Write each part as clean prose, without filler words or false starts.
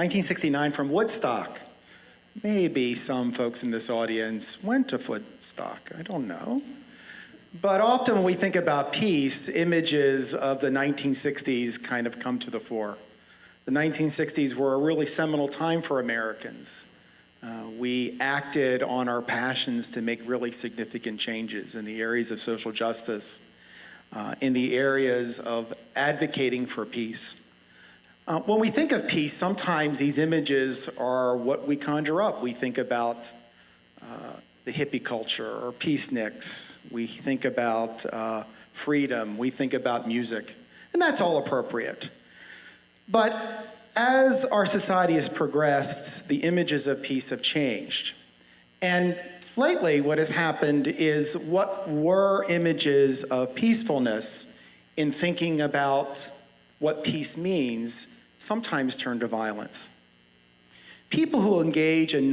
1969 from Woodstock. Maybe some folks in this audience went to Woodstock, I don't know. But often when we think about peace, images of the 1960s kind of come to the fore. The 1960s were a really seminal time for Americans. We acted on our passions to make really significant changes in the areas of social justice, in the areas of advocating for peace. When we think of peace, sometimes these images are what we conjure up. We think about the hippie culture or peaceniks. We think about freedom. We think about music. And that's all appropriate. But as our society has progressed, the images of peace have changed. And lately, what has happened is what were images of peacefulness in thinking about what peace means sometimes turn to violence. People who engage in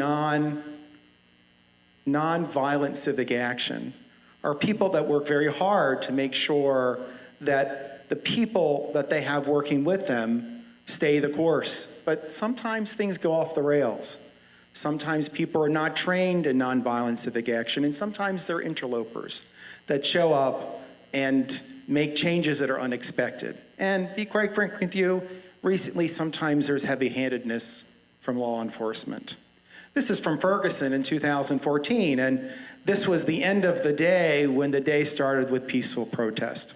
non-violent civic action are people that work very hard to make sure that the people that they have working with them stay the course. But sometimes things go off the rails. Sometimes people are not trained in nonviolent civic action, and sometimes they're interlopers that show up and make changes that are unexpected. And be quite frank with you, recently sometimes there's heavy-handedness from law enforcement. This is from Ferguson in 2014, and this was the end of the day when the day started with peaceful protest.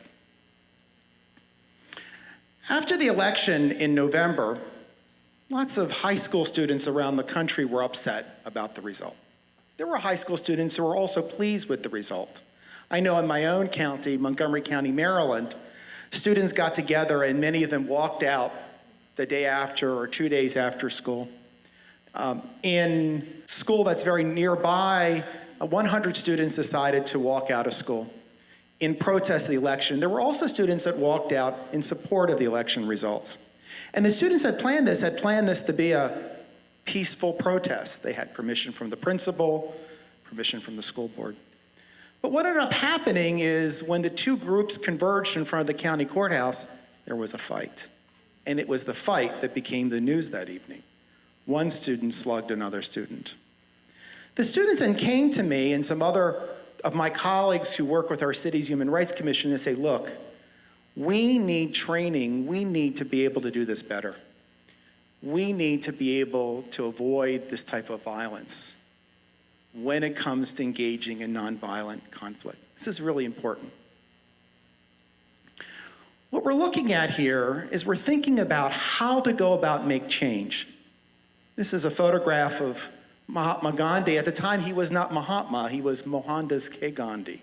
After the election in November, lots of high school students around the country were upset about the result. There were high school students who were also pleased with the result. I know in my own county, Montgomery County, Maryland, students got together and many of them walked out the day after or 2 days after school. In school that's very nearby, 100 students decided to walk out of school in protest of the election. There were also students that walked out in support of the election results. And the students that planned this to be a peaceful protest. They had permission from the principal, permission from the school board. But what ended up happening is when the two groups converged in front of the county courthouse, there was a fight. And it was the fight that became the news that evening. One student slugged another student. The students then came to me and some other of my colleagues who work with our city's Human Rights Commission and say, look, we need training. We need to be able to do this better. We need to be able to avoid this type of violence when it comes to engaging in nonviolent conflict. This is really important. What we're looking at here is we're thinking about how to go about make change. This is a photograph of Mahatma Gandhi. At the time, he was not Mahatma, he was Mohandas K. Gandhi.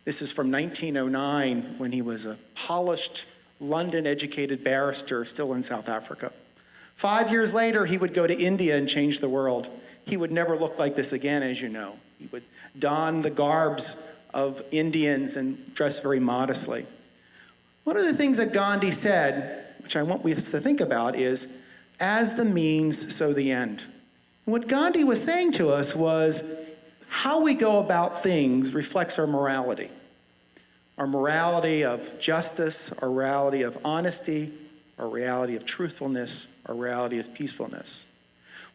This is from 1909 when he was a polished, London-educated barrister still in South Africa. 5 years later, he would go to India and change the world. He would never look like this again, as you know. He would don the garbs of Indians and dress very modestly. One of the things that Gandhi said, which I want us to think about, is, as the means, so the end. What Gandhi was saying to us was, how we go about things reflects our morality of justice, our morality of honesty, our reality of truthfulness, our reality of peacefulness.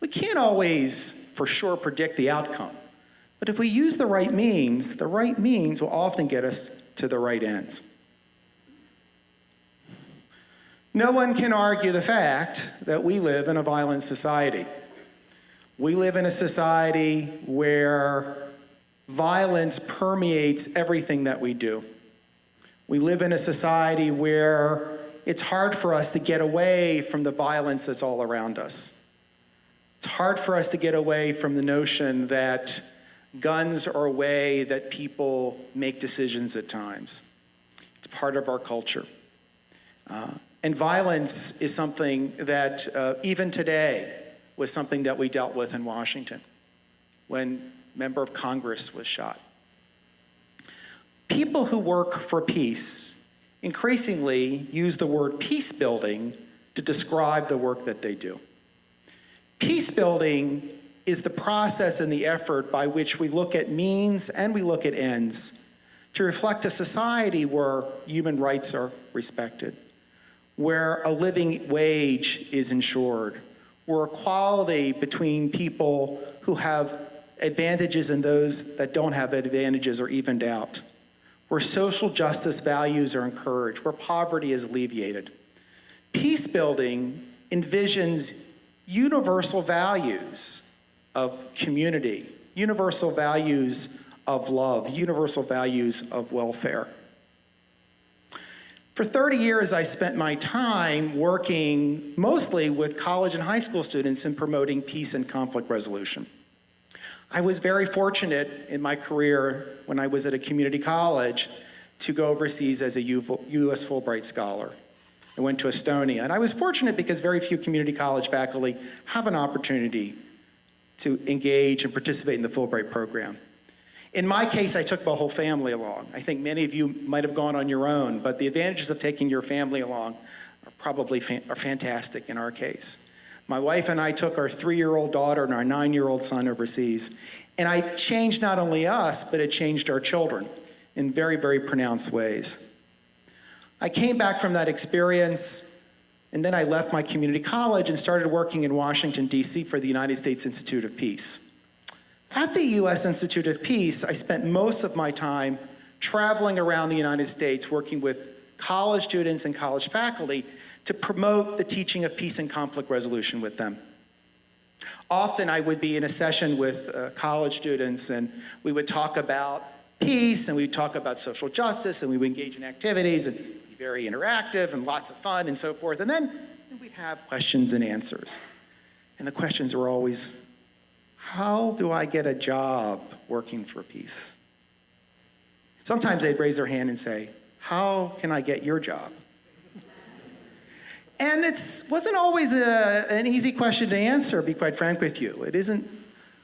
We can't always, for sure, predict the outcome. But if we use the right means will often get us to the right ends. No one can argue the fact that we live in a violent society. We live in a society where violence permeates everything that we do. We live in a society where it's hard for us to get away from the violence that's all around us. It's hard for us to get away from the notion that guns are a way that people make decisions at times. It's part of our culture. And violence is something that even today was something that we dealt with in Washington when a member of Congress was shot. People who work for peace increasingly use the word peace building to describe the work that they do. Peace building is the process and the effort by which we look at means and we look at ends to reflect a society where human rights are respected, where a living wage is ensured, We're equality between people who have advantages and those that don't have advantages are evened out. Where social justice values are encouraged, where poverty is alleviated. Peace building envisions universal values of community, universal values of love, universal values of welfare. For 30 years, I spent my time working mostly with college and high school students in promoting peace and conflict resolution. I was very fortunate in my career when I was at a community college to go overseas as a U.S. Fulbright scholar. I went to Estonia, and I was fortunate because very few community college faculty have an opportunity to engage and participate in the Fulbright program. In my case, I took my whole family along. I think many of you might have gone on your own, but the advantages of taking your family along are probably fantastic in our case. My wife and I took our 3-year-old daughter and our 9-year-old son overseas, and I changed not only us, but it changed our children in very, very pronounced ways. I came back from that experience, and then I left my community college and started working in Washington, D.C. for the United States Institute of Peace. At the U.S. Institute of Peace, I spent most of my time traveling around the United States working with college students and college faculty to promote the teaching of peace and conflict resolution with them. Often I would be in a session with college students, and we would talk about peace, and we'd talk about social justice, and we would engage in activities and be very interactive and lots of fun and so forth. And then we'd have questions and answers. And the questions were always, how do I get a job working for peace? Sometimes they'd raise their hand and say, how can I get your job? And it wasn't always an easy question to answer, to be quite frank with you. It isn't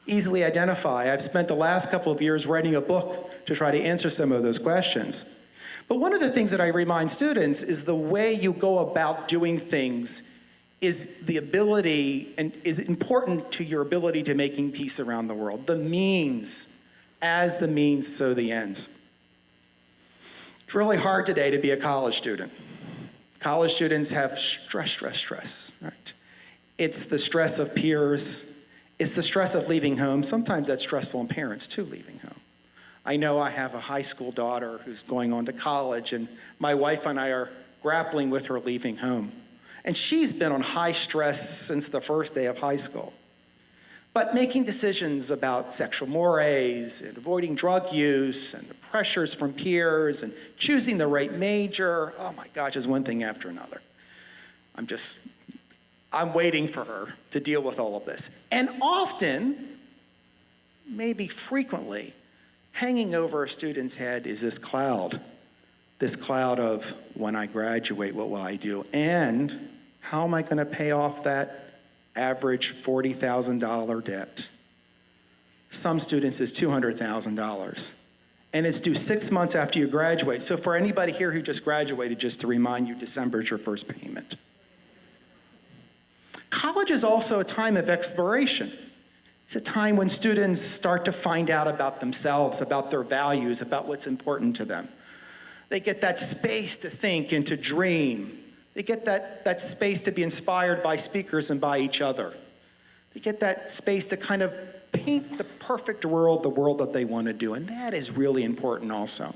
easily identified. I've spent the last couple of years writing a book to try to answer some of those questions. But one of the things that I remind students is the way you go about doing things is the ability and is important to your ability to making peace around the world. The means, as the means, so the ends. It's really hard today to be a college student. College students have stress, right? It's the stress of peers. It's the stress of leaving home. Sometimes that's stressful on parents too, leaving home. I know I have a high school daughter who's going on to college, and my wife and I are grappling with her leaving home. And she's been on high stress since the first day of high school. But making decisions about sexual mores and avoiding drug use and the pressures from peers and choosing the right major, oh my gosh, is one thing after another. I'm waiting for her to deal with all of this. And often, maybe frequently, hanging over a student's head is this cloud of when I graduate, what will I do? And how am I going to pay off that average $40,000 debt? Some students it's $200,000. And it's due 6 months after you graduate. So for anybody here who just graduated, just to remind you, December is your first payment. College is also a time of exploration. It's a time when students start to find out about themselves, about their values, about what's important to them. They get that space to think and to dream. They get that space to be inspired by speakers and by each other. They get that space to kind of paint the perfect world, the world that they want to do, and that is really important also.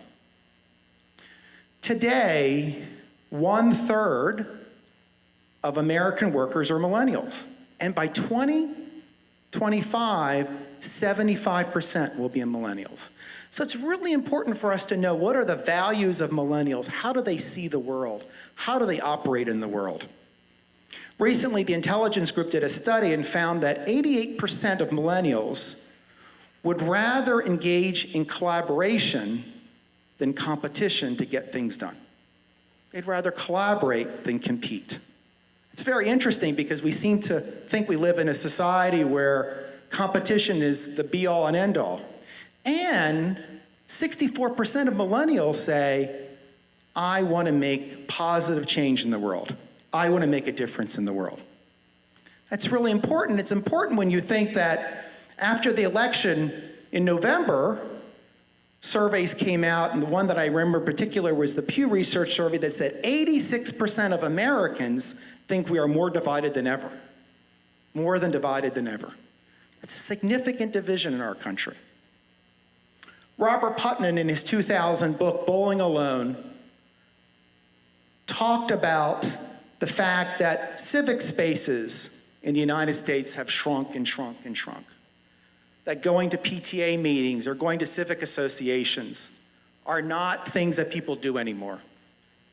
Today, 1/3 of American workers are millennials, and by 2025, 75% will be millennials. So it's really important for us to know what are the values of millennials, how do they see the world, how do they operate in the world. Recently, the Intelligence Group did a study and found that 88% of millennials would rather engage in collaboration than competition to get things done. They'd rather collaborate than compete. It's very interesting because we seem to think we live in a society where competition is the be-all and end-all. And 64% of millennials say, I want to make positive change in the world. I want to make a difference in the world. That's really important. It's important when you think that after the election in November, surveys came out, and the one that I remember in particular was the Pew Research survey that said 86% of Americans think we are more divided than ever. more than divided than ever. It's a significant division in our country. Robert Putnam, in his 2000 book, Bowling Alone, talked about the fact that civic spaces in the United States have shrunk and shrunk and shrunk. That going to PTA meetings or going to civic associations are not things that people do anymore.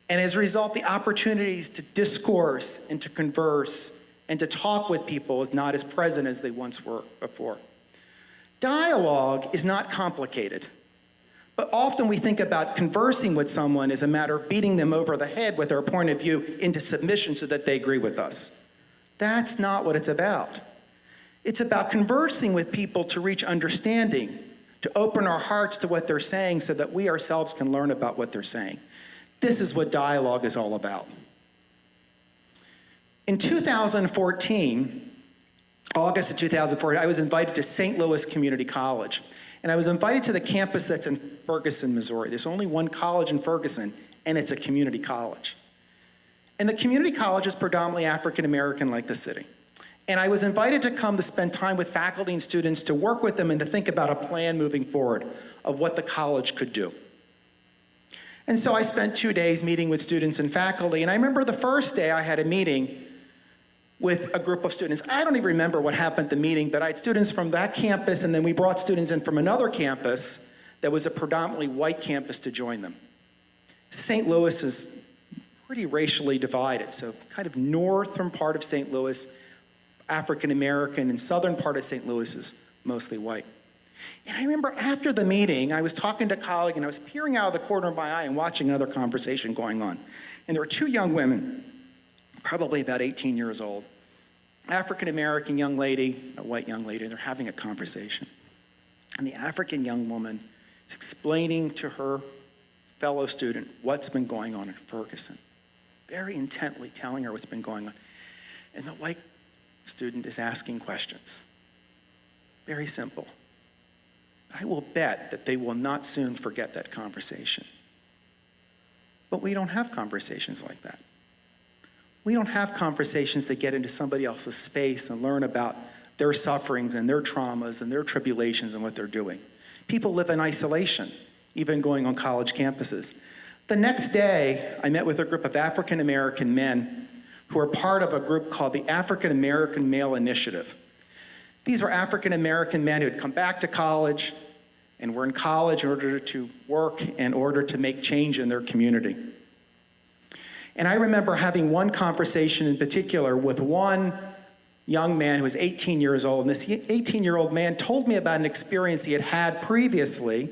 And as a result, the opportunities to discourse and to converse and to talk with people is not as present as they once were before. Dialogue is not complicated, but often we think about conversing with someone as a matter of beating them over the head with our point of view into submission so that they agree with us. That's not what it's about. It's about conversing with people to reach understanding, to open our hearts to what they're saying so that we ourselves can learn about what they're saying. This is what dialogue is all about. In 2014, August of 2014, I was invited to St. Louis Community College. And I was invited to the campus that's in Ferguson, Missouri. There's only one college in Ferguson, and it's a community college. And the community college is predominantly African American, like the city. And I was invited to come to spend time with faculty and students to work with them and to think about a plan moving forward of what the college could do. And so I spent 2 days meeting with students and faculty, and I remember the first day I had a meeting with a group of students. I don't even remember what happened at the meeting, but I had students from that campus, and then we brought students in from another campus that was a predominantly white campus to join them. St. Louis is pretty racially divided, so kind of northern part of St. Louis, African American, and southern part of St. Louis is mostly white. And I remember after the meeting, I was talking to a colleague, and I was peering out of the corner of my eye and watching another conversation going on. And there were two young women, probably about 18 years old, African-American young lady, a white young lady, and they're having a conversation. And the African young woman is explaining to her fellow student what's been going on in Ferguson, very intently telling her what's been going on. And the white student is asking questions. Very simple. I will bet that they will not soon forget that conversation. But we don't have conversations like that. We don't have conversations that get into somebody else's space and learn about their sufferings and their traumas and their tribulations and what they're doing. People live in isolation, even going on college campuses. The next day, I met with a group of African American men who are part of a group called the African American Male Initiative. These were African American men who had come back to college and were in college in order to work, in order to make change in their community. And I remember having one conversation in particular with one young man who was 18 years old. And this 18-year-old man told me about an experience he had had previously,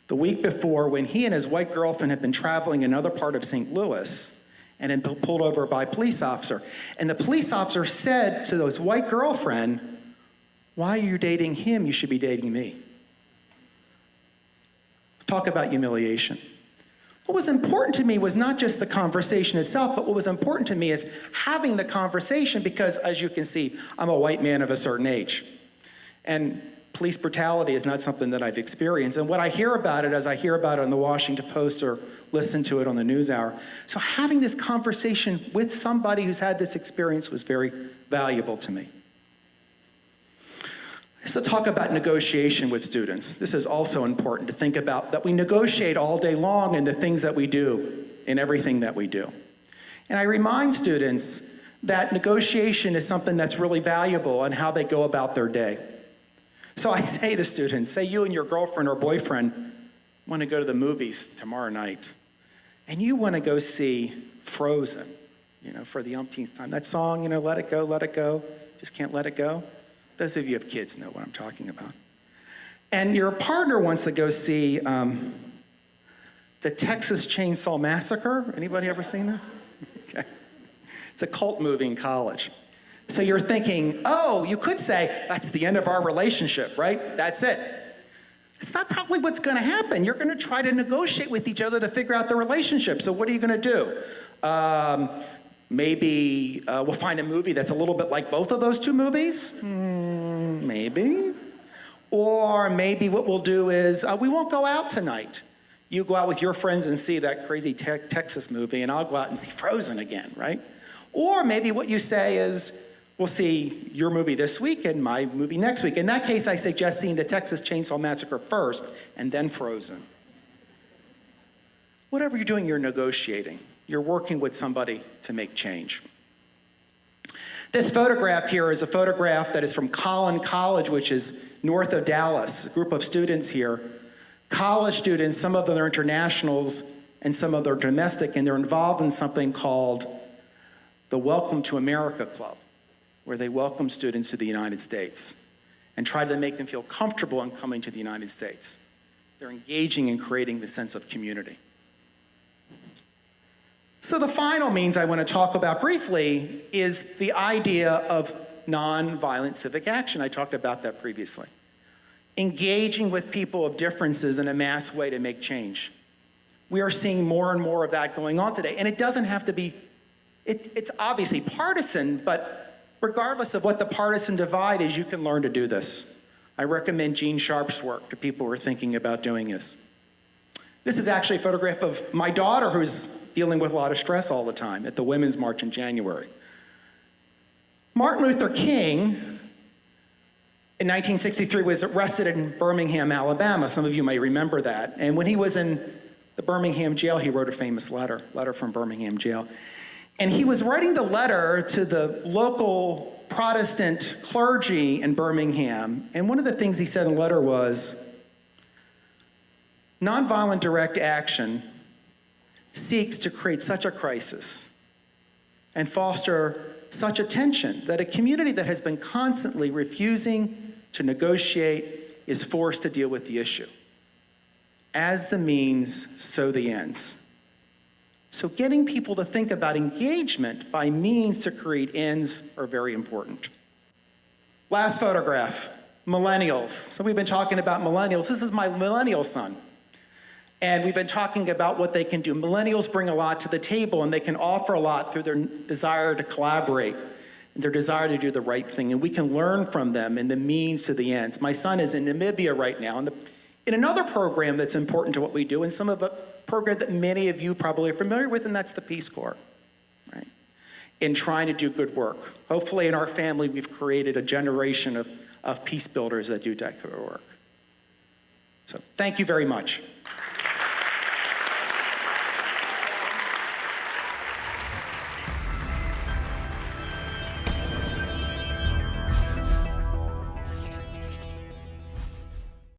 the week before, when he and his white girlfriend had been traveling in another part of St. Louis and had been pulled over by a police officer. And the police officer said to his white girlfriend, "Why are you dating him? You should be dating me." Talk about humiliation. What was important to me was not just the conversation itself, but what was important to me is having the conversation because, as you can see, I'm a white man of a certain age. And police brutality is not something that I've experienced. And what I hear about it as I hear about it on the Washington Post or listen to it on the NewsHour. So having this conversation with somebody who's had this experience was very valuable to me. So talk about negotiation with students. This is also important to think about, that we negotiate all day long in the things that we do, in everything that we do. And I remind students that negotiation is something that's really valuable in how they go about their day. So I say to students, say you and your girlfriend or boyfriend want to go to the movies tomorrow night, and you want to go see Frozen, for the umpteenth time. That song, let it go, just can't let it go. Those of you who have kids know what I'm talking about. And your partner wants to go see the Texas Chainsaw Massacre. Anybody ever seen that? Okay. It's a cult movie in college. So you're thinking, oh, you could say, that's the end of our relationship, right? That's it. It's not probably what's going to happen. You're going to try to negotiate with each other to figure out the relationship. So what are you going to do? Maybe we'll find a movie that's a little bit like both of those two movies. Maybe. Or maybe what we'll do is we won't go out tonight. You go out with your friends and see that crazy Texas movie, and I'll go out and see Frozen again, right? Or maybe what you say is, we'll see your movie this week and my movie next week. In that case, I suggest seeing the Texas Chainsaw Massacre first and then Frozen. Whatever you're doing, you're negotiating. You're working with somebody to make change. This photograph here is a photograph that is from Collin College, which is north of Dallas, a group of students here. College students, some of them are internationals and some of them are domestic, and they're involved in something called the Welcome to America Club, where they welcome students to the United States and try to make them feel comfortable in coming to the United States. They're engaging in creating the sense of community. So the final means I want to talk about briefly is the idea of nonviolent civic action. I talked about that previously. Engaging with people of differences in a mass way to make change. We are seeing more and more of that going on today. And it doesn't have to be, it's obviously partisan, but regardless of what the partisan divide is, you can learn to do this. I recommend Gene Sharp's work to people who are thinking about doing this. This is actually a photograph of my daughter who's dealing with a lot of stress all the time at the Women's March in January. Martin Luther King, in 1963, was arrested in Birmingham, Alabama. Some of you may remember that. And when he was in the Birmingham jail, he wrote a famous letter from Birmingham jail. And he was writing the letter to the local Protestant clergy in Birmingham. And one of the things he said in the letter was, nonviolent direct action seeks to create such a crisis and foster such a tension that a community that has been constantly refusing to negotiate is forced to deal with the issue. As the means, so the ends. So getting people to think about engagement by means to create ends are very important. Last photograph, millennials. So we've been talking about millennials. This is my millennial son. And we've been talking about what they can do. Millennials bring a lot to the table, and they can offer a lot through their desire to collaborate and their desire to do the right thing. And we can learn from them in the means to the ends. My son is in Namibia right now, in another program that's important to what we do, and some of a program that many of you probably are familiar with, and that's the Peace Corps, right? In trying to do good work. Hopefully in our family, we've created a generation of peace builders that do that good work. So thank you very much.